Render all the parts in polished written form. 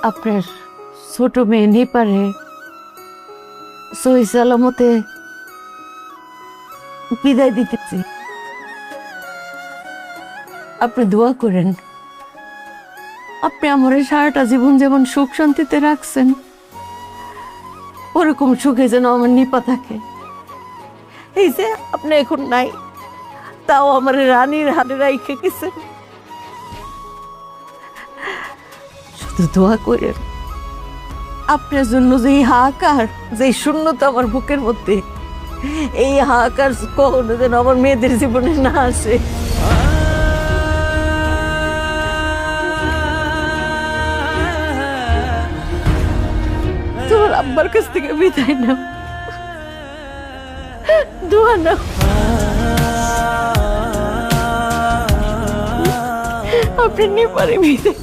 আপনার ছোট মেয়ে নিপারে সহি সালামতে বিদায় দিতেছি। আপনি দোয়া করেন, আপনি আমার সারাটা জীবন যেমন সুখ শান্তিতে রাখছেন, ওরকম সুখে যেন আমার নিপা থাকে। এই যে আপনি এখন নাই, তাও আমার রানীর হাতে রাইখে গেছেন। শুধু দোয়া করেন আপনার জন্য যে হাহাকার, যে শূন্যতা আমার বুকের মধ্যে, এই হাহাকার কখনো যেন আমার মেয়েদের জীবনে না আসে। তোমার আব্বার কাছ থেকে বিদায় নাও, দোয়া নাও। আপনি নিপারে বিদায়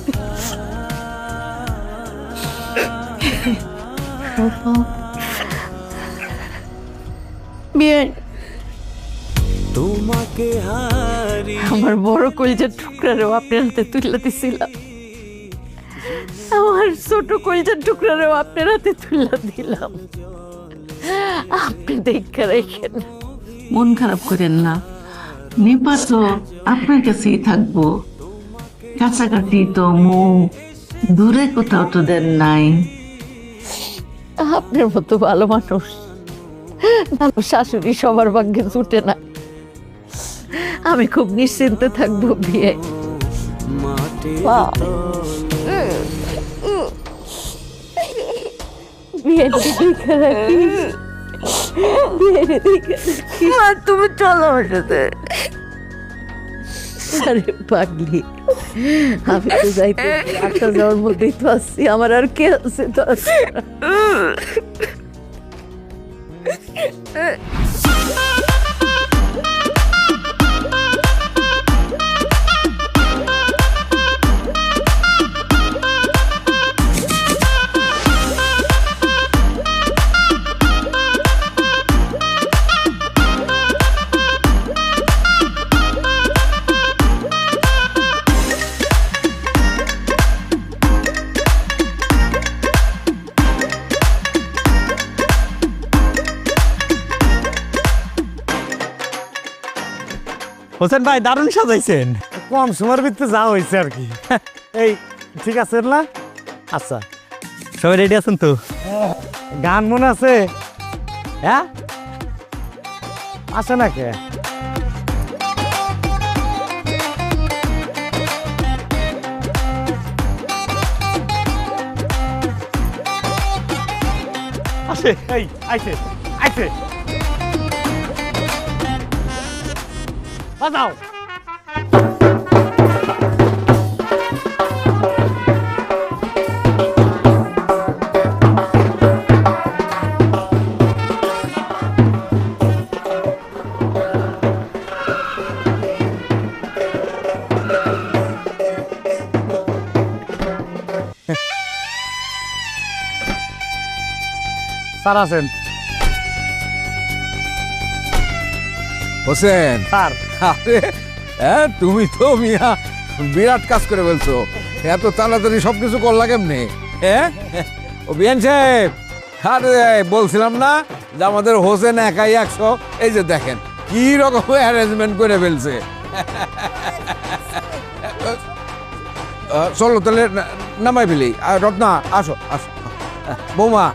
তোমাকে আমার বড় কলিজার টুকরারেও আপনার হাতে তুলে দিছিলাম, আমার ছোট কলিজার টুকরারেও আপনার হাতে তুলে দিলাম। আপনি দেখে রেখেন, মন খারাপ করেন না। নিপা তো আপনার কাছেই থাকবো, কাছাকাছি তো দূরে কোথাও তো দেন নাই। আপনার মতো ভালো মানুষ, ভালো শাশুড়ি সবার ভাগ্যে জুটে না। আমি খুব নিশ্চিন্তে থাকবো বিয়ে। তুমি চলো আমার সাথে। আরে পাগলি, আমি তো যাইতে আসা যাওয়ার মধ্যেই তো আসছি, আমার আর কে আছে তো। হোসেন ভাই দারুণ সাজাইছেন, কম সময়ের ভিতরে যা হয়েছে আর কি। এই ঠিক আছে না? আচ্ছা, সবাই রেডি আছেন তো? গান মনে আছে? হ্যাঁ, আছে না কে? আছে, এই আইছে আইছে, বাজাও। স্যার আছেন? হোসেন স্যার, আরে হ্যাঁ, তুমি তো মিয়া বিরাট কাজ করে বলছো, এত তাড়াতাড়ি সবকিছু করলা কেমনে? হ্যাঁ ও বিয়ান সাহেব, আরে বলছিলাম না যে আমাদের হোসেন একাই 100। এই যে দেখেন কি রকম অ্যারেঞ্জমেন্ট করে ফেলছে। চলো তাহলে নামাই ফেলি। রত্না আসো আসো, বৌমা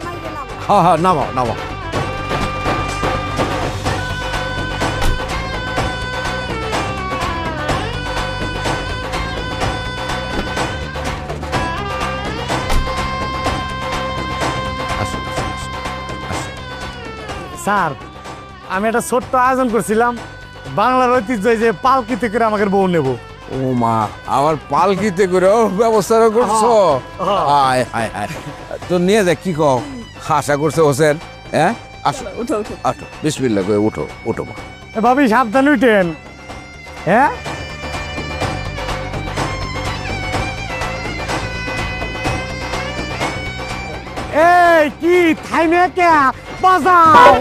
হ্যাঁ হ্যাঁ নামাও নামাও। স্যার আমি একটা ছোট্ট আয়োজন করছিলাম, বাংলার ঐতিহ্য যে পালকিতে করে আমাকে বউ নেব। ও মা, আবার পালকিতে করেও ব্যবস্থা করছো? হায় হায় হায়, তো নিয়ে যাক কি কও, আশা করছে হোসেন। হ্যাঁ আসো আসো, বিসমিল্লাহ করে উঠো উঠো মা। ভাবি সাবধান উঠেন। হ্যাঁ এই কি থাইমে কে বাজাও।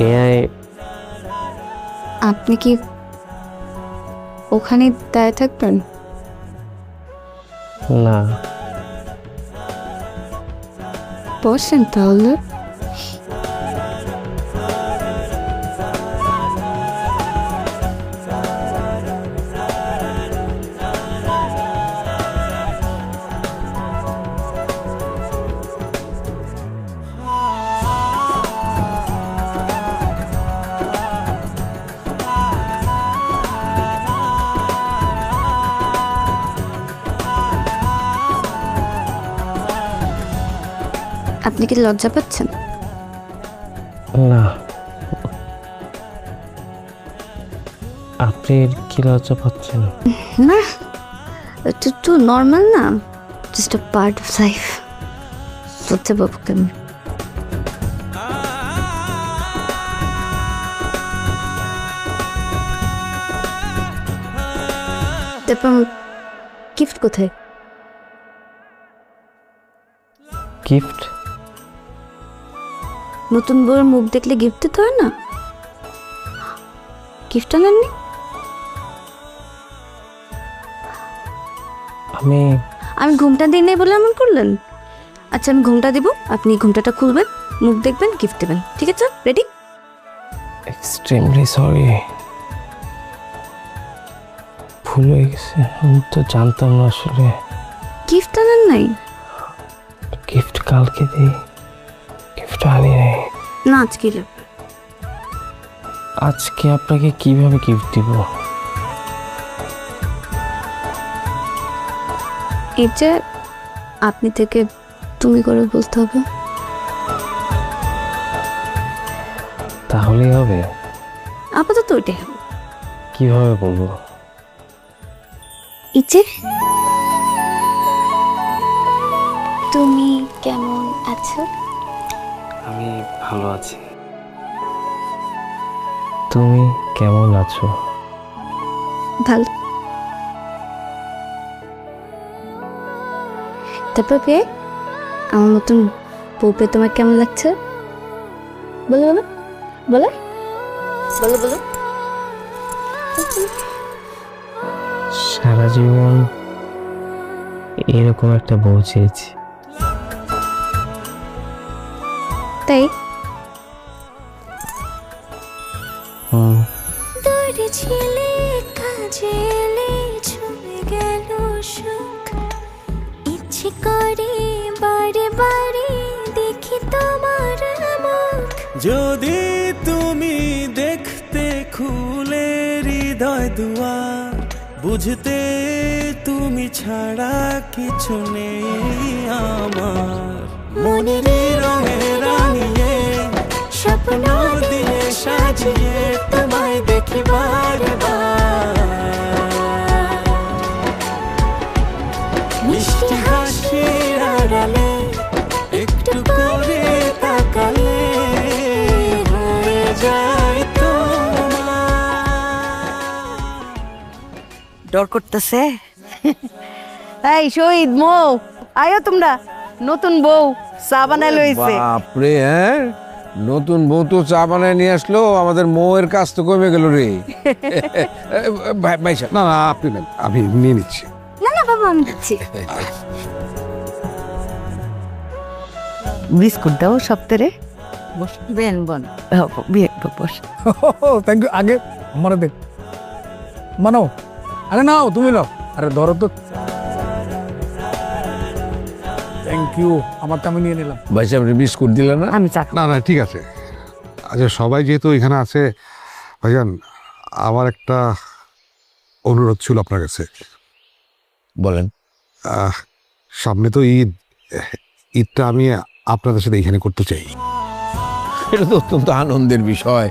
এআই আপনি কি ওখানে দাঁড়িয়ে থাকবেন? না, বসেন তাহলে। আপনি কি লজ্জা পাচ্ছেন? না। আপনি কি লজ্জা পাচ্ছেন? না, এটা তো নর্মাল না, just a part of life. লজ্জা পাবো কেন? তারপর গিফট কোথায়? গিফট? নতুন বউয়ের মুখ দেখলে গিফট দিতে হয় না? গিফট আনেননি? আমি ঘুমটা দিই নাই বলে এমন করলেন? আচ্ছা, আমি ঘুমটা দিব, আপনি ঘুমটাটা খুলবেন, মুখ দেখবেন, গিফট দেবেন, ঠিক আছে? রেডি? এক্সট্রিমলি সরি, ভুল হয়ে গেছে। আমি তো জানতাম না আসলে। গিফট আনেন নাই? গিফট কালকে দিই, গিফট আনি নাই। না, আজকে লাগবে। আজকে আপনাকে কিভাবে গিফট দিব? এই যে আপনি থেকে তুমি করে বলতে হবে। তাহলেই হবে? আপাতত ওইটাই হবে। কিভাবে বলবো? এই যে তুমি কেমন আছো? আমি ভালো আছি। তুমি কেমন আছো? ভালো। তারপর পেয়ে আমার মতন বউ পেয়ে তোমার কেমন লাগছে? বলো বলো বলো বলো বলো। সারা জীবন এরকম একটা বউ চেয়েছি। তাই? দূরে ছিলে কাজে এলে ছুঁয়ে গেল সুখ, ইচ্ছে করে বারে বারে দেখি তোমার মুখ। যদি তুমি দেখতে খুলে হৃদয় দুয়ার, বুঝতে তুমি ছাড়া কিছু নেই আমার। মনের রঙে রাঙিয়ে স্বপ্ন দিয়ে সাজিয়ে তোমায় দেখি বারবার। মিষ্টি হাসির আড়ালে একটু করে তাকালে হয়ে যায় তোমার। ডর করতেছে। এই শহীদ মৌ, আয়ো তোমরা, নতুন বউ চা বানাই লইছে। বাপরে, হ্যাঁ, নতুন বউ তো চা বানায় নিয়ে আসলো, আমাদের মৌয়ের কাজ তো কমে গেল রে। ভাই সাহেব, না না, আপনি নেন, আমি নিয়ে নিচ্ছি। না না বাবা, আমি দিচ্ছি। বিস্কুট দাও সপ্তাহে। বেন বন বিয়ে বস। Thank you. আগে আমার দেখ, মানো। আরে নাও, তুমি নাও। আরে ধরো তো। থ্যাংক ইউ, আমারটা আমি নিয়ে নিলাম। ভাই সাহেব বিস্কুট দিলে না? আমি চা না না, ঠিক আছে। আচ্ছা, সবাই যেহেতু এখানে আছে, ভাইজান আমার একটা অনুরোধ ছিল আপনার কাছে। বলেন। সামনে তো ঈদ, ঈদটা আমি আপনাদের সাথে এখানে করতে চাই। এটা তো অত্যন্ত আনন্দের বিষয়।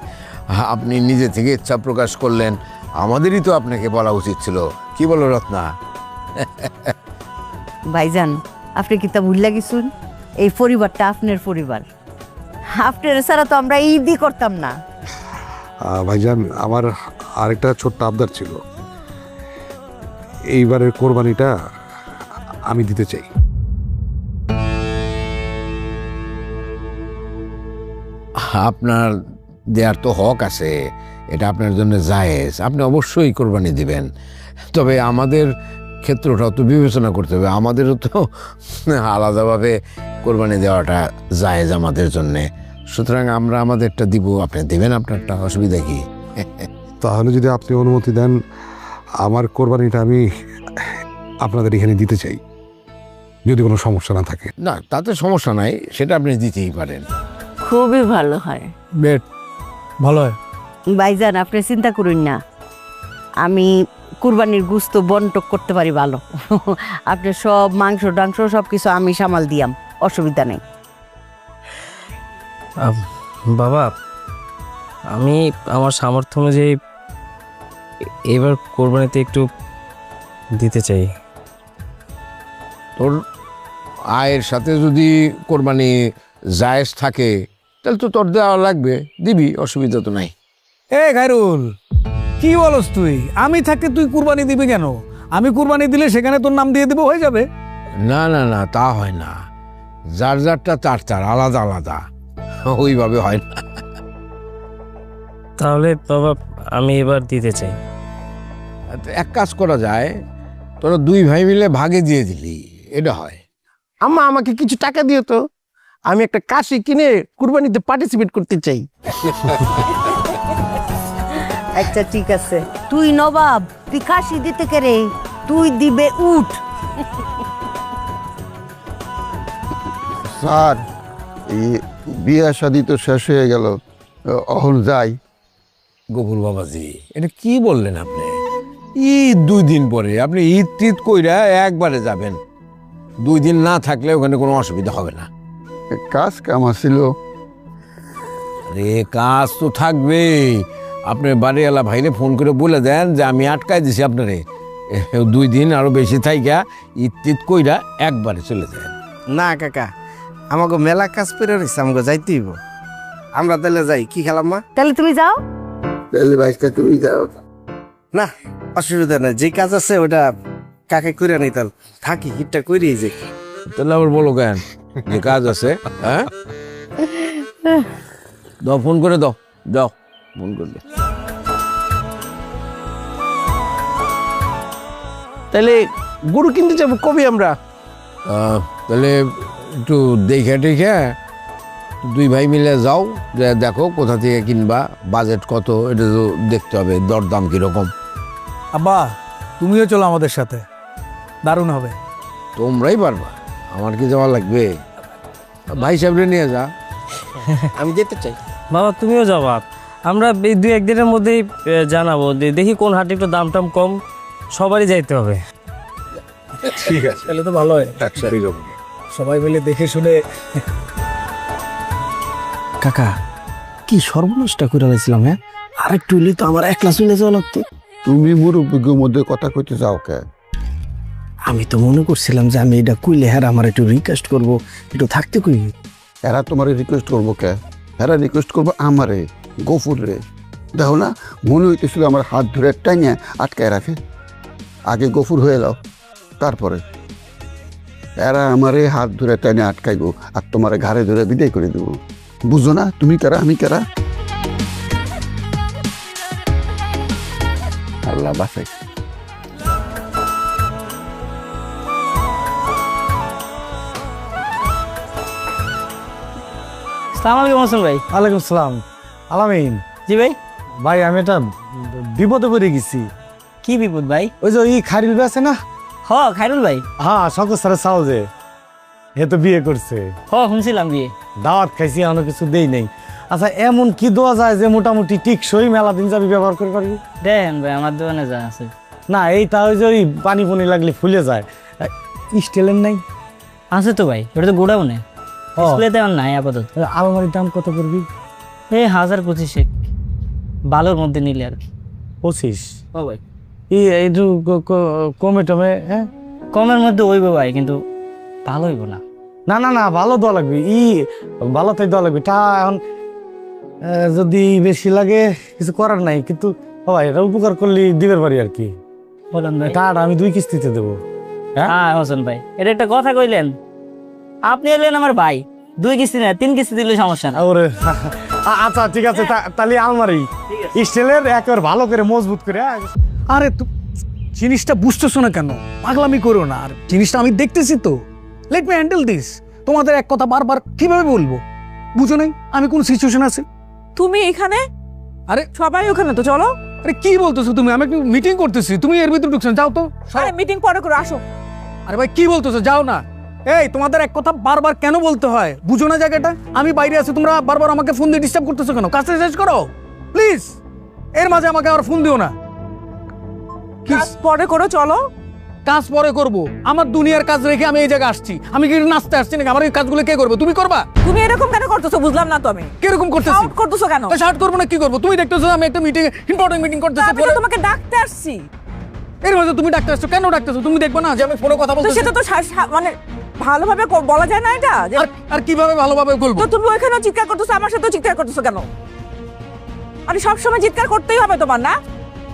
আপনি নিজে থেকে ইচ্ছা প্রকাশ করলেন, আমাদেরই তো আপনাকে বলা উচিত ছিল। কি বলো রত্না? ভাইজান, আপনি কি তা ভুল লাগিছুন? এই পরিবারটা আপনার পরিবার, আপনার ছাড়া তো আমরা ঈদই করতাম না। ভাইজান, আমার আরেকটা ছোট্ট আবদার ছিল। এইবারের কোরবানিটা আমি দিতে চাই। আপনার দেওয়ার তো হক আছে, এটা আপনার জন্য জায়েজ, আপনি অবশ্যই কোরবানি দিবেন। তবে আমাদের ক্ষেত্রটাও তো বিবেচনা করতে হবে, আমাদেরও তো আলাদাভাবে কোরবানি দেওয়াটা জায়েজ আমাদের জন্যে। সুতরাং আমরা আমাদেরটা দিব, আপনি দেবেন আপনারটা, অসুবিধা কি? তাহলে যদি আপনি অনুমতি দেন, আমার কোরবানিটা আমি আপনাদের এখানে দিতে চাই, যদি কোনো সমস্যা না থাকে। না, তাতে সমস্যা নাই, সেটা আপনি দিতেই পারেন। খুবই ভালো হয়। বেট ভালো হয়। ভাইজান আপনি চিন্তা করুন না, আমি কুরবানির গুস্ত বন্টক করতে পারি ভালো। আপনি সব মাংস টাংস সব কিছু আমি সামাল দিয়াম, অসুবিধা নেই। বাবা, আমি আমার সামর্থ্য অনুযায়ী এবার কোরবানিতে একটু দিতে চাই। তোর আয়ের সাথে যদি কোরবানি জায়েজ থাকে তাহলে তো তোর দেওয়া লাগবে, দিবি, অসুবিধা তো নাই। এ খায়রুল, কি বলস তুই? আমি থাকতে তুই কুরবানি দিবি কেন? আমি কুরবানি দিলে সেখানে তোর নাম দিয়ে দিব, হয়ে যাবে। না না না, তা হয় না, যার যারটা তার তার আলাদা আলাদা, ওইভাবে হয় না। তাহলে বাবা আমি এবার দিতে চাই। এক কাজ করা যায়, তোরা দুই ভাই মিলে ভাগে দিয়ে দিলি, এটা হয়। আম্মা আমাকে কিছু টাকা দিও তো, আমি একটা কাশি কিনে কুরবানিতে পার্টিসিপেট করতে চাই। আচ্ছা ঠিক আছে, তুই নবাব, তুই কাশি দিতে কেরে, তুই দিবে উঠ। স্যার, এই বিয়ে শাদী তো শেষ হয়ে গেল, অহন যাই। গফুর বাবাজি, এটা কি বললেন আপনি? ঈদ 2 দিন পরে, আপনি ঈদ টিদ কইরা একবারে যাবেন, 2 দিন না থাকলে ওখানে কোনো অসুবিধা হবে না। কাজ কাম ছিল। আরে কাজ তো থাকবেই, আপনি বাড়িওয়ালা ভাইরে ফোন করে বলে দেন যে আমি আটকায় দিছি আপনারে, 2 দিন আরো বেশি থাইকা ঈদ টিদ কইরা একবারে চলে যায়। না কাকা, আমাকে মেলা কাজ পেরে রয়েছে, আমাকে যাইতে হইব। আমরা তাহলে যাই, কি খেলাম মা? তাহলে তুমি যাও। তাহলে ভাইস্তা তুমি যাও। না, অসুবিধা নাই, যে কাজ আছে ওটা কাকে করে নেই, তাহলে থাকি হিটটা করিয়ে যাই। তাহলে আবার বলো কেন যে কাজ আছে? হ্যাঁ, দাও ফোন করে দাও, দাও ফোন করে দাও। তাহলে গরু কিনতে যাবো কবে আমরা? তাহলে একটু দেখে টেখে 2 ভাই মিলে যাও, যে দেখো কোথা থেকে কিনবা, বাজেট কত, এটা তো দেখতে হবে, দরদাম কিরকম। আব্বা তুমিও চলো আমাদের সাথে, দারুণ হবে। তোমরাই পারবা, আমার কি যাওয়া লাগবে? ভাই সাহেবরে নিয়ে যা। আমি যেতে চাই। বাবা তুমিও যাবা, আমরা এই 2-1 দিনের মধ্যেই জানাবো, দেখি কোন হাটে একটু দাম টাম কম, সবারই যাইতে হবে। ঠিক আছে, তাহলে তো ভালো হয়, সবাই মিলে দেখে শুনে। কাকা, কি সর্বনাশটা করে রয়েছিলাম। হ্যাঁ, আর একটু হইলে তো আমার একলা চলে যাওয়া লাগতো। তুমি মুরব্বীর মধ্যে কথা কইতে যাও কে? আমি তো মনে করছিলাম যে আমি এটা কইলে হ্যাঁ আমার একটু রিকোয়েস্ট করবো, একটু থাকতে কই। এরা তোমার রিকোয়েস্ট করবো কে? এরা রিকোয়েস্ট করবো আমারে, গফুর রে। দেখো না, মনে হইতেছিল আমার হাত ধরে টাইনে আটকায় রাখে। আগে গফুর হয়ে যাও, তারপরে এরা আমারে হাত ধরে টাইনে আটকাইবো আর তোমার ঘাড়ে ধরে বিদায় করে দেবো। বুঝো না তুমি কারা আমি কারা? আল্লাহ বাঁচাই। আসসালামু আলাইকুম হাসান ভাই। ওয়ালাইকুম সালাম। আলামিন। জি ভাই। ভাই আমি একটা বিপদে পড়ে গেছি। কি বিপদ ভাই? ওই যে খারিল আছে না? হ, খায়রুল ভাই। হ্যাঁ, সকল স্যারের চাও যে হে তো বিয়ে করছে। শুনছিলাম বিয়ে। দাওয়াত খাইছি, এখনো কিছু দেই নেই। আচ্ছা, এমন কি দেওয়া যায় যে মোটামুটি টিকসই মেলা দিন যাবি ব্যবহার করে পারবি? দেন ভাই, আমার দোকানে যা আছে। না, এইটা ওই যে ওই পানি পানি লাগলে ফুলে যায়, স্টিলের নাই? আছে তো ভাই, ওটা তো গোডাউনে, ডিসপ্লেতে আমার নাই আপাতত। আলমারির দাম কত পড়বি? এই 1025 ভালোর মধ্যে নিলে আর 25। ও ভাই, একটু কমে টমে? হ্যাঁ, কমের মধ্যে হইব ভাই, কিন্তু ভালো হইব না। না না না, ভালো দেওয়া লাগবে, ভালো তাই দেওয়া লাগবে। তা এখন যদি বেশি লাগে কিছু করার নাই, কিন্তু ভাই এটা উপকার করলে দিবের পারি আর কি। বলেন ভাই। টাকাটা আমি 2 কিস্তিতে দেবো। হ্যাঁ হোসেন ভাই, এটা একটা কথা কইলেন, আপনি এলেন আমার ভাই, 2 কিস্তি না 3 কিস্তি দিলে সমস্যা না। ওরে আচ্ছা ঠিক আছে, তাহলে আলমারি স্টিলের একবার ভালো করে মজবুত করে। আরে জিনিসটা বুঝতেছো না কেন? পাগলামি করো না। আর জিনিসটা আমি দেখতেছি তো, লেট মি হ্যান্ডেল দিস। তোমাদের এক কথা বারবার কিভাবে বলবো? বুঝো নাই আমি কোন সিচুয়েশন আছি? তুমি এখানে? আরে সবাই ওখানে, তো চলো। আরে কি বলতেছো তুমি? আমি একটা মিটিং করতেছি, তুমি এর ভিতরে ঢুকছো, যাও তো। আরে মিটিং পরে করে আসো। আরে ভাই কি বলতেছো? যাও না। এই তোমাদের এক কথা বারবার কেন বলতে হয়? বুঝো না জায়গাটা? আমি বাইরে আছি, তোমরা বারবার আমাকে ফোন দিয়ে ডিস্টার্ব করতেছো কেন? কাজটা শেষ করো প্লিজ। এর মাঝে আমাকে আর ফোন দিও না। কাজ পরে করো, চলো। কাজ পরে করব? আমার দুনিয়ার কাজ রেখে আমি এই জায়গায় আসছি। আমি কি নাচতে আসছি নাকি? আমার এই কাজগুলো কে করবে? তুমি করবা? তুমি এরকম কেন করতেছো বুঝলাম না তো আমি। কিরকম করতেছি? শাউট করতেছো কেন? শাউট করবো না কি করবো? তুমি দেখতেছো আমি একটা মিটিং, ইম্পর্টেন্ট মিটিং করতেছি। আমি তো তোমাকে ডাকতে আসছি। এর মাঝে তুমি ডাকতে আসছো কেন? ডাকতেছো তুমি দেখবে না যে আমি ফোনে কথা বলতেছি? সেটা তো মানে ভালোভাবে বলা যায় না এটা। আর কিভাবে ভালোভাবে বলবো? তো তুমি ওইখানে চিৎকার করতেছো, আমার সাথে চিৎকার করতেছো কেন? আরে সব সময় চিৎকার করতেই হবে তোমার না?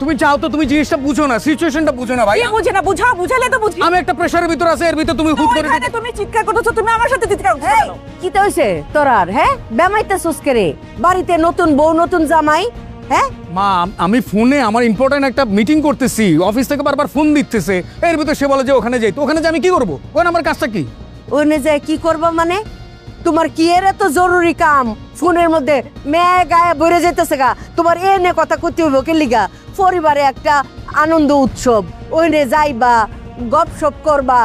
তুমি চাও তো, তুমি জিনিসটা বুঝো না, সিচুয়েশনটা বুঝো না ভাই। কি বুঝে না? বুঝালে তো বুঝি। আমি একটা প্রেসারের ভিতর আছে, এর ভিতর তুমি হুট করে তুমি চিৎকার করতেছো, তুমি আমার সাথে চিৎকার করতেছো কেন? কি তো হইছে তোর? আর হ্যাঁ বেমাইতেছস করে? বাড়িতে নতুন বউ নতুন জামাই, হ্যাঁ? মা আমি ফোনে আমার ইম্পর্টেন্ট একটা মিটিং করতেছি, অফিস থেকে বারবার ফোন দিতেছে, এর ভিতর সে বলে যে ওখানে যাই। তো ওখানে যে আমি কি করবো? ওখানে আমার কাজটা কি? ওখানে যায় কি করবা মানে? তোমার কি এর এত জরুরি কাম? ফোনের মধ্যে মেয়ে গায়ে ভরে যেতেছে গা, তোমার এনে কথা করতে হইব কে লিগা? পরিবারে একটা আনন্দ উৎসব, ওইনে যাইবা, গপসপ করবা,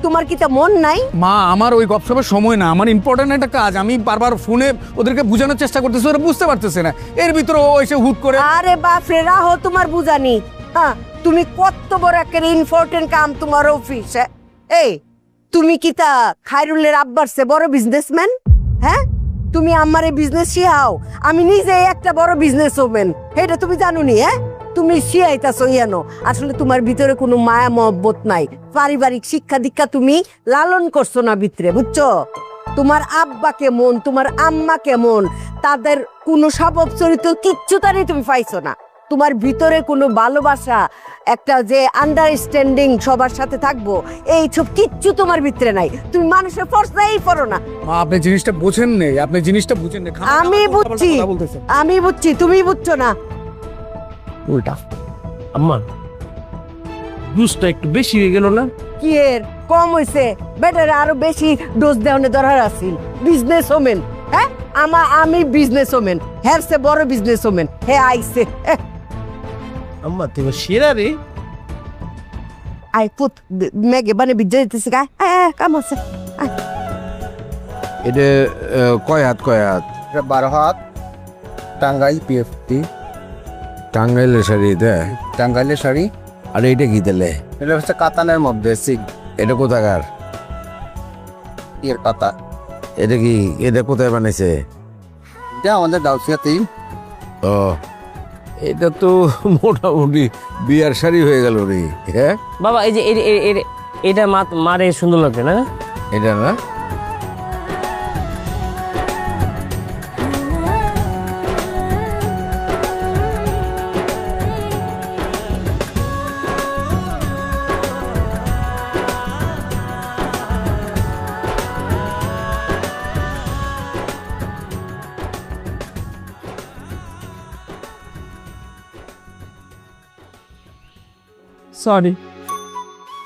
তোমার কি তা মন নাই? মা আমার ওই গপসপের সময় না, আমার ইম্পর্টেন্ট একটা কাজ। আমি বারবার ফোনে ওদেরকে বোঝানোর চেষ্টা করতেছি, ওরা বুঝতে পারতেছে না। এর ভিতরে ও এসে হুট করে। আরে বাপরে, রাহো তোমার বুঝানি। হ্যাঁ, তুমি কত বড় একটা ইম্পর্টেন্ট কাম তোমার অফিসে। এই তুমি কি তা খায়রুলের আব্বার সে বড় বিজনেসম্যান? হ্যাঁ, তুমি আমারে বিজনেস শিখাও। আমি নিজে একটা বড় বিজনেস ওম্যান, এটা তুমি জানো নি? হ্যাঁ, তুমি শিখাইতাছো ইয়ানো। আসলে তোমার ভিতরে কোনো মায়া মহব্বত নাই, পারিবারিক শিক্ষা দীক্ষা তুমি লালন করছো না ভিতরে, বুঝছো? তোমার আব্বা কেমন, তোমার আম্মা কেমন, তাদের কোনো স্বভাব চরিত্র কিচ্ছু তারই তুমি পাইছো না। তোমার ভিতরে কোনো ভালোবাসা, একটা যে আন্ডারস্ট্যান্ডিং সবার সাথে থাকবো, এই সব কিচ্ছু তোমার ভিতরে নাই। তুমি মানুষের ফর্সাই করো না। মা আপনি জিনিসটা বুঝেন নেই, আপনি জিনিসটা বুঝেন না। আমি বুঝছি, আমি বুঝছি, তুমি বুঝছো না। উল্টা আম্মা ডোজটা একটু বেশি হয়ে গেল না? কি এর কম হইছে? বেটার আরো বেশি ডোজ দেওয়ানে দরকার আছিল। বিজনেস ওমেন, হ্যাঁ আমি বিজনেস ওমেন, হ্যাঁ সে বড় বিজনেস ওমেন, হে আইছে। আম্মা তুমি সেরা রে। আই পুত মেগে বানে বিজে দিতেছে গা, কাম আছে। এটা কয় হাত? 12 হাত। টাঙ্গাইল পিএফটি। টাঙ্গাইলের শাড়ি দেয়? টাঙ্গাইলের শাড়ি। আর এইটা কি দিলে? এটা হচ্ছে কাতানের মধ্যে সিক। এটা কোথাকার? এর কাতা। এটা কি, এটা কোথায় বানাইছে? এটা আমাদের দাউসিয়াতেই। ও এটা তো মোটামুটি বিয়ার শাড়ি হয়ে গেল রে। হ্যাঁ বাবা, এই যে এটা মারে সুন্দর লাগছে না? এটা না সরি।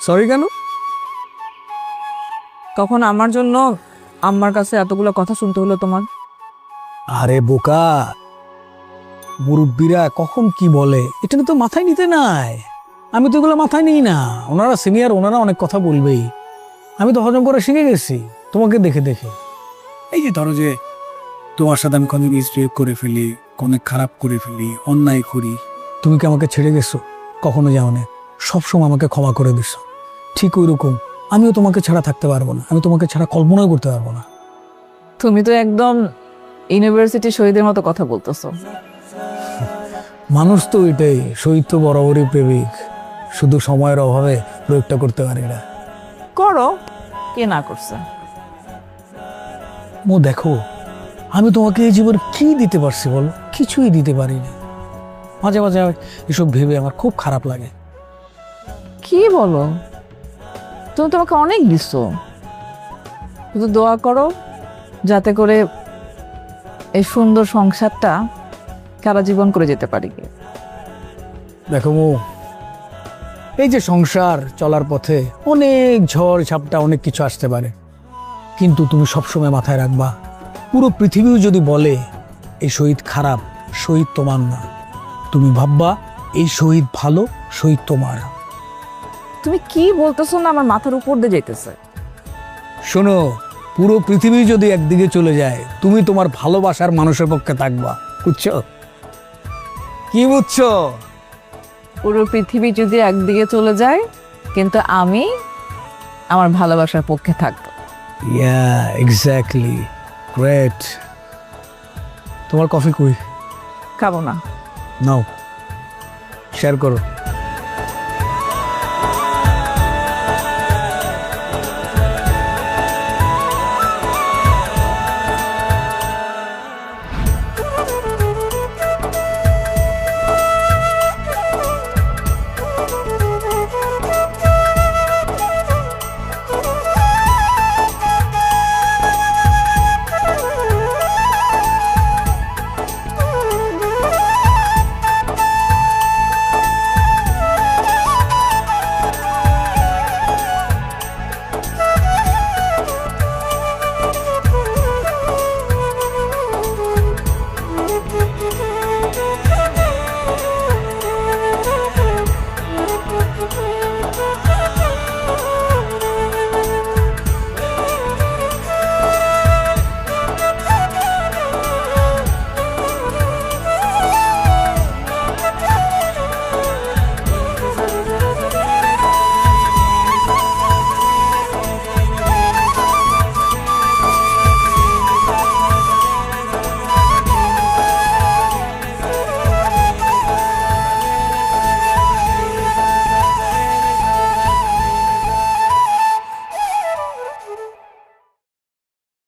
সরি কেন? তখন আমার জন্য আমার কাছে এতগুলো কথা শুনতে হলো তোমার। আরে বোকা, মুরব্বীরা কখন কি বলে এটা তো মাথায় নিতে নাই। আমি তো এগুলো মাথায় নিই না। ওনারা সিনিয়র, ওনারা অনেক কথা বলবেই। আমি তো হজম করে শিখে গেছি তোমাকে দেখে দেখে। এই যে ধরো যে তোমার সাথে আমি কোনদিন মিসবিহেভ করে ফেলি, অনেক খারাপ করে ফেলি, অন্যায় করি, তুমি কি আমাকে ছেড়ে গেছো? কখনো যাও না, সবসময় আমাকে ক্ষমা করে দিছো। ঠিক ওই রকম আমিও তোমাকে ছাড়া থাকতে পারবো না, আমি তোমাকে ছাড়া কল্পনাও করতে পারবো না। তুমি তো একদম ইউনিভার্সিটি শহীদের মতো কথা বলতেছো। মানুষ তো এটাই, শহীদ তো বরাবরই প্রেমিক, শুধু সময়ের অভাবে প্রয়োগটা করতে পারে না। করো, কে না করছে? মো দেখো, আমি তোমাকে এই জীবনে কি দিতে পারছি বলো? কিছুই দিতে পারিনি। মাঝে মাঝে এসব ভেবে আমার খুব খারাপ লাগে। কি বলো? তুমি তোমাকে অনেক দিছো, শুধু দোয়া করো যাতে করে এই সুন্দর সংসারটা সারা জীবন করে যেতে পারি। দেখো মো, এই যে সংসার চলার পথে অনেক ঝড় ঝাপটা অনেক কিছু আসতে পারে, কিন্তু তুমি সবসময় মাথায় রাখবা পুরো পৃথিবীও যদি বলে এই শহীদ খারাপ, শহীদ তোমার না, তুমি ভাববা এই শহীদ ভালো, শহীদ তোমার। তুমি কি বলতেছো না আমার মাথার উপর দিয়ে যাইতেছে। শোনো, পুরো পৃথিবী যদি একদিকে চলে যায়, তুমি তোমার ভালোবাসার মানুষের পক্ষে থাকবা, বুঝছো? কি বুঝছো? পুরো পৃথিবী যদি একদিকে চলে যায় কিন্তু আমি আমার ভালোবাসার পক্ষে থাকবো। ইয়া এক্স্যাক্টলি, গ্রেট। তোমার কফি কই? খাবো না। নাও, শেয়ার করো।